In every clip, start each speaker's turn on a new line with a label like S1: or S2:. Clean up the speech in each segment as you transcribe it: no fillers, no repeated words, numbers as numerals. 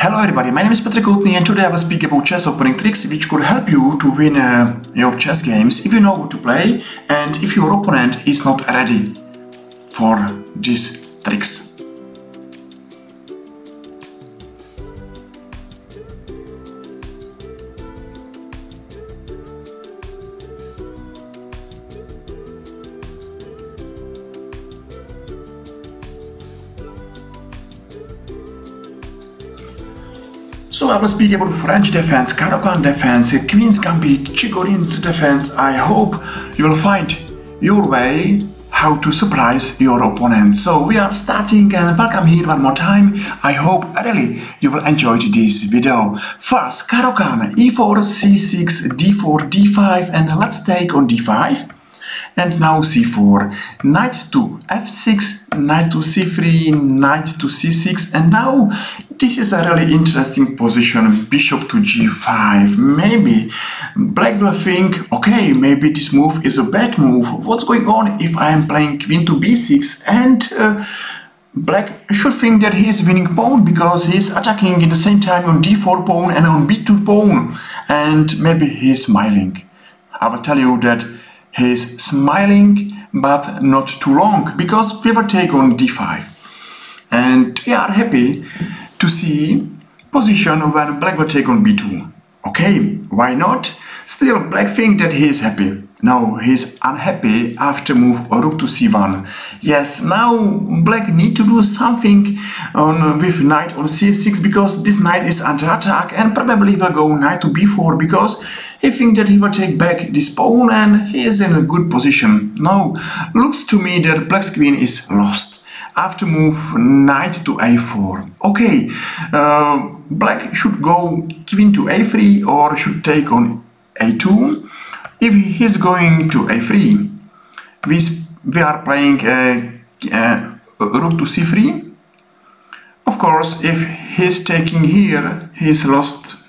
S1: Hello everybody, my name is koutnyy and today I will speak about chess opening tricks which could help you to win your chess games if you know what to play and if your opponent is not ready for these tricks. So I will speak about French defense, Caro-Kann defense, Queen's Gambit, Chigorin's defense. I hope you will find your way how to surprise your opponent. So we are starting and welcome here one more time. I hope really you will enjoy this video. First, Caro-Kann, e4, c6, d4, d5 and let's take on d5. And now c4, knight to f6, knight to c3, knight to c6, and now this is a really interesting position, bishop to g5. Maybe black will think, okay, maybe this move is a bad move. What's going on if I am playing queen to b6? And black should think that he is winning pawn because he is attacking in the same time on d4 pawn and on b2 pawn, and maybe he is smiling. I will tell you that he is smiling, but not too long, because we will take on d5. And we are happy to see position when black will take on b2. Okay, why not? Still, black think that he is happy. No, he is unhappy after move rook to c1. Yes, now black need to do something with knight on c6 because this knight is under attack, and probably will go knight to b4 because he thinks that he will take back this pawn and he is in a good position. Now, looks to me that black's queen is lost. After move knight to a4. Okay, black should go queen to a3 or should take on a2. If he's going to a3, we are playing rook to c3. Of course, if he's taking here, he's lost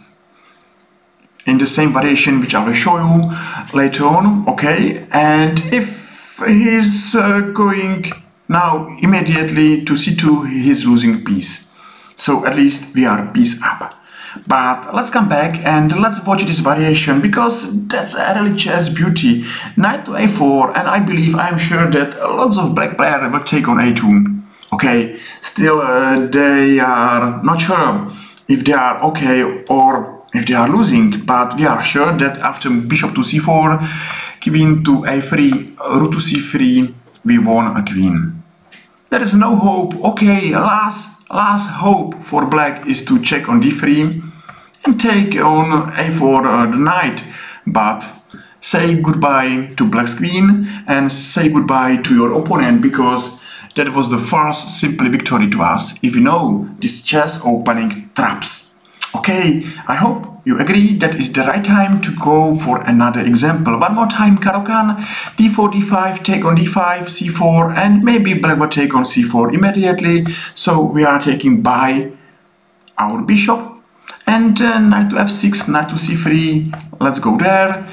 S1: in the same variation which I will show you later on. Okay, and if he's going now immediately to c2, he's losing piece. So at least we are piece up. But let's come back and let's watch this variation because that's a really chess beauty. Knight to a4, and I believe, I'm sure that lots of black players will take on a2. Okay, still they are not sure if they are okay or if they are losing, but we are sure that after bishop to c4, queen to a3, rook to c3, we won a queen. There is no hope. Okay, last hope for black is to check on d3 and take on a4 the knight, but say goodbye to black's queen and say goodbye to your opponent because that was the first simple victory to us if you know this chess opening traps. Okay, I hope you agree that is the right time to go for another example. One more time, Caro-Kann, d4, d5, take on d5, c4, and maybe black will take on c4 immediately. So we are taking by our bishop, and knight to f6, knight to c3, let's go there,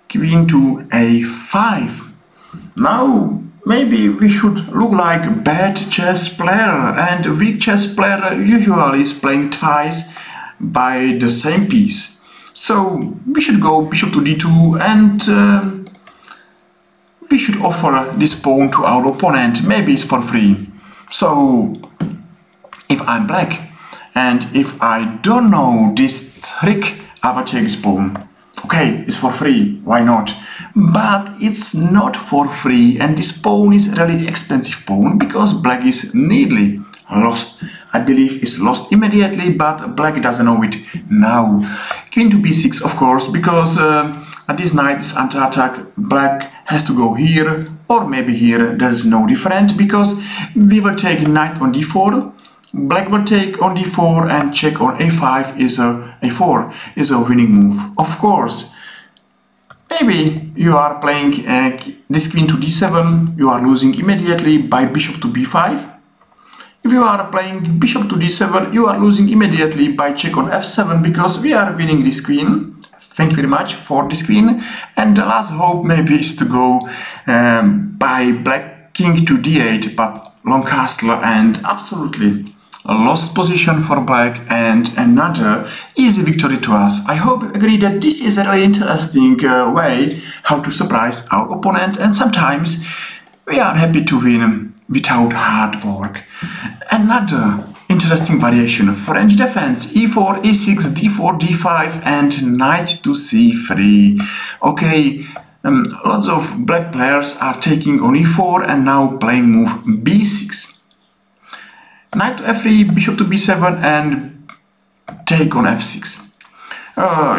S1: queen to a5. Now, maybe we should look like a bad chess player, and a weak chess player usually is playing twice by the same piece. So we should go bishop to d2 and we should offer this pawn to our opponent. Maybe it's for free. So if I'm black and if I don't know this trick, I will take this pawn. Okay, it's for free, why not? But it's not for free, and this pawn is a really expensive pawn because black is nearly lost. I believe it's lost immediately, but black doesn't know it now. Queen to b6, of course, because this knight is under attack. Black has to go here, or maybe here. There is no difference because we will take knight on d4. Black will take on d4 and check on a5 is a4 is a winning move. Of course, maybe you are playing this queen to d7. You are losing immediately by bishop to b5. If you are playing bishop to d7, you are losing immediately by check on f7 because we are winning this queen. Thank you very much for this queen. And the last hope maybe is to go by black king to d8, but long castle and absolutely a lost position for black and another easy victory to us. I hope you agree that this is a really interesting way how to surprise our opponent, and sometimes we are happy to win without hard work. Another interesting variation: French defense, e4, e6, d4, d5 and knight to c3. Okay, lots of black players are taking on e4 and now playing move b6. Knight to f3, bishop to b7 and take on f6.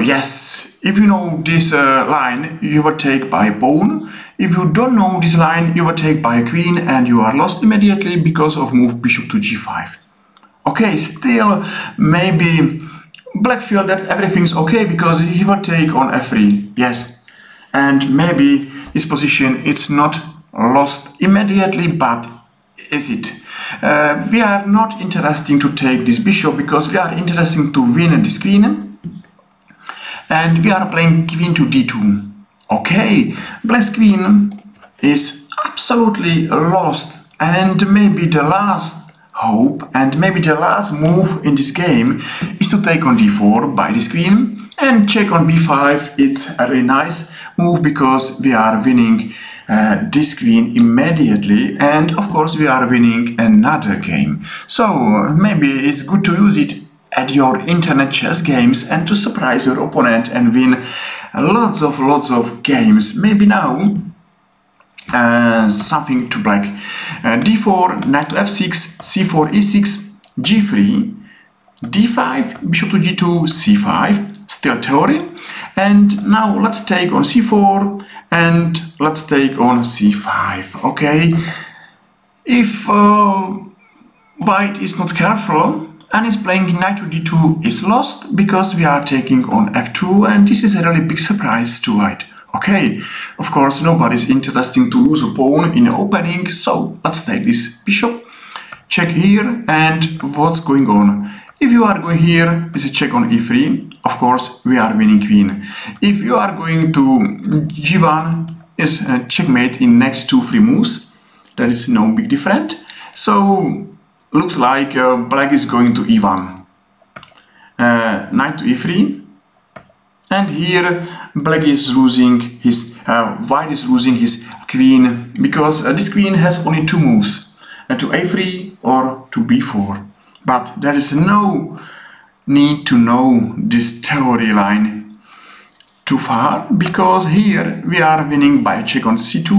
S1: Yes, if you know this line, you will take by a pawn. If you don't know this line, you will take by a queen and you are lost immediately because of move bishop to g5. Okay, still maybe black feel that everything's okay because he will take on f3. Yes, and maybe his position is not lost immediately, but is it? We are not interested to take this bishop because we are interested to win this queen, and we are playing queen to d2. Okay, black's queen is absolutely lost, and maybe the last hope and maybe the last move in this game is to take on d4 by this queen and check on b5. It's a really nice move because we are winning this queen immediately, and of course we are winning another game. So maybe it's good to use it at your internet chess games and to surprise your opponent and win lots of games. Maybe now something to black: d4, knight to f6, c4, e6, g3, d5, bishop to g2, c5, still theory. And now let's take on c4 and let's take on c5. Okay, if white is not careful and is playing knight to d2, is lost because we are taking on f2, and this is a really big surprise to white. Okay, of course nobody is interested to lose a pawn in the opening, so let's take this bishop, check here, and what's going on? If you are going here, is a check on e3. Of course, we are winning queen. If you are going to g1, is a checkmate in next 2 free moves. There is no big difference. So looks like black is going to e1, knight to e3, and here black is losing his white is losing his queen because this queen has only 2 moves, to a3 or to b4. But there is no need to know this theory line too far, because here we are winning by a check on c2,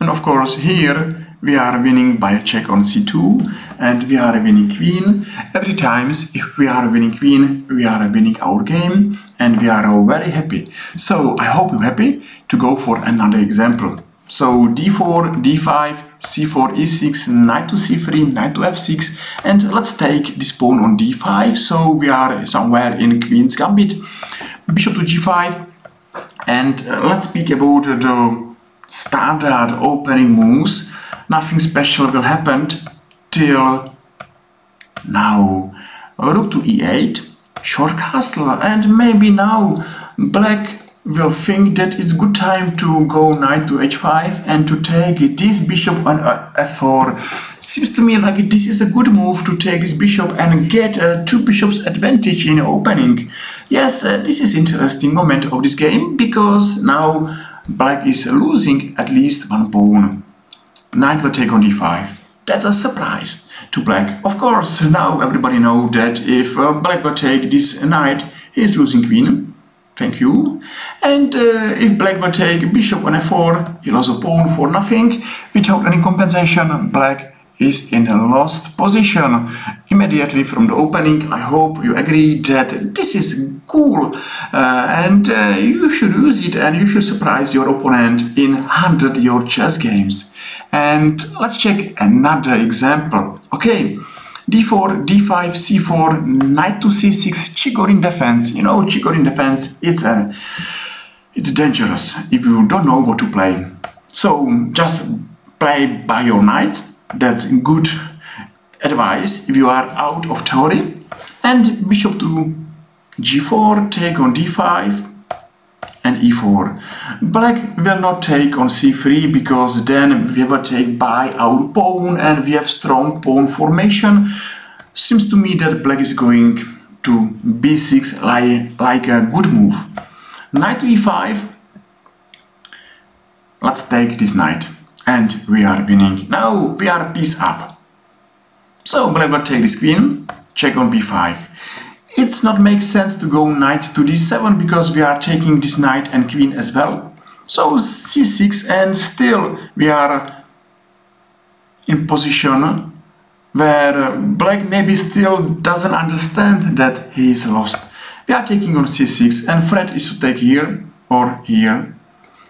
S1: and of course here we are winning by a check on c2, and we are winning queen. Every time if we are winning queen, we are winning our game, and we are all very happy. So I hope you're happy to go for another example. So d4, d5, c4, e6, knight to c3, knight to f6, and let's take this pawn on d5. So we are somewhere in queen's gambit, bishop to g5, and let's speak about the standard opening moves. Nothing special will happen till now. Rook to e8, short castle, and maybe now black will think that it's good time to go knight to h5 and to take this bishop on f4. Seems to me like this is a good move to take this bishop and get 2 bishops advantage in opening. Yes, this is interesting moment of this game, because now black is losing at least 1 pawn. Knight will take on d5. That's a surprise to black. Of course, now everybody knows that if black will take this knight, he is losing queen. Thank you. And if black will take bishop on f4, he lost a pawn for nothing. Without any compensation, black is in a lost position immediately from the opening. I hope you agree that this is cool, and you should use it, and you should surprise your opponent in 100 your chess games. And let's check another example. Okay, d4, d5, c4, knight to c6, Chigorin defense. You know, Chigorin defense, it's dangerous if you don't know what to play. So just play by your knights. That's good advice if you are out of theory. And bishop to g4, take on d5, and e4. Black will not take on c3 because then we will take by our pawn and we have strong pawn formation. Seems to me that black is going to b6 like a good move. Knight to e5. Let's take this knight and we are winning. Now we are piece up. So black will take this queen, check on b5. It's not make sense to go knight to d7 because we are taking this knight and queen as well. So c6, and still we are in position where black maybe still doesn't understand that he is lost. We are taking on c6 and threat is to take here or here.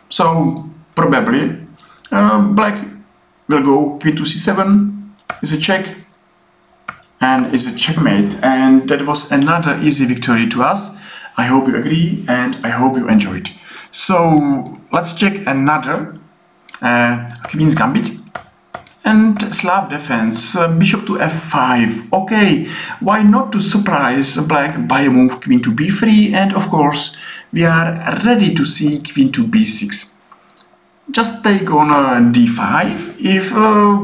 S1: So probably black will go queen to c7, is a check. And it's a checkmate, and that was another easy victory to us. I hope you agree and I hope you enjoyed. So let's check another Queen's Gambit and Slav defense, bishop to f5. Okay, why not to surprise black by a move queen to b3, and of course we are ready to see queen to b6. Just take on d5. If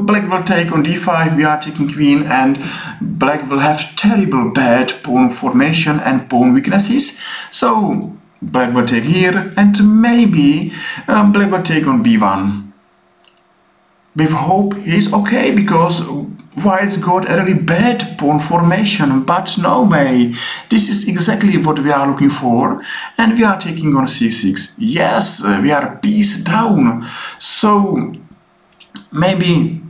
S1: black will take on d5, we are taking queen, and black will have terrible bad pawn formation and pawn weaknesses. So black will take here, and maybe black will take on b1. With hope he's okay, because white's got a really bad pawn formation, but no way. This is exactly what we are looking for, and we are taking on c6. Yes, we are piece down. So maybe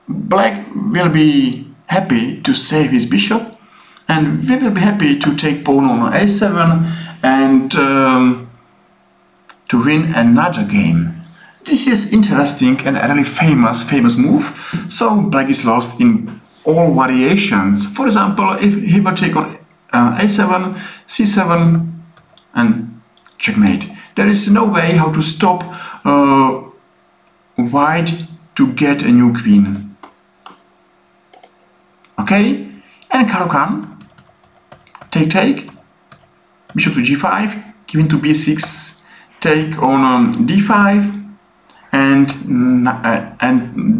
S1: black will be happy to save his bishop, and we will be happy to take pawn on a7 and to win another game. This is interesting and a really famous move. So black is lost in all variations. For example, if he will take on a7, c7 and checkmate. There is no way how to stop white to get a new queen. Okay, and Caro-Kann, take, bishop to g5, queen to b6, take on d5, and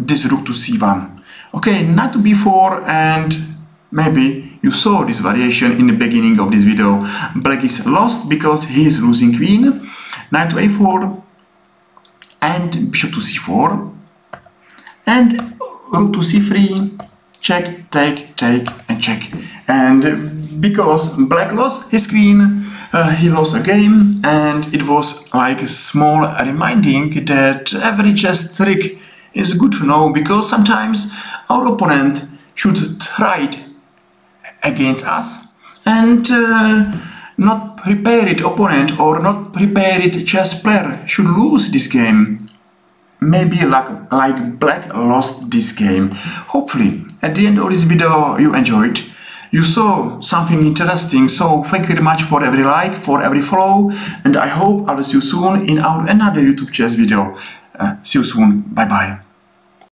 S1: this rook to c1. Okay, knight to b4, and maybe you saw this variation in the beginning of this video. Black is lost because he is losing queen. Knight to a4 and bishop to c4 and rook to c3, check, take and check. And because black lost his queen, he lost a game, and it was like a small reminding that every chess trick is good to know, because sometimes our opponent should try it against us, and not prepared opponent or not prepared chess player should lose this game. Maybe like black lost this game. Hopefully at the end of this video you enjoyed. You saw something interesting, so thank you very much for every like, for every follow, and I hope I will see you soon in our another YouTube chess video. See you soon. Bye bye.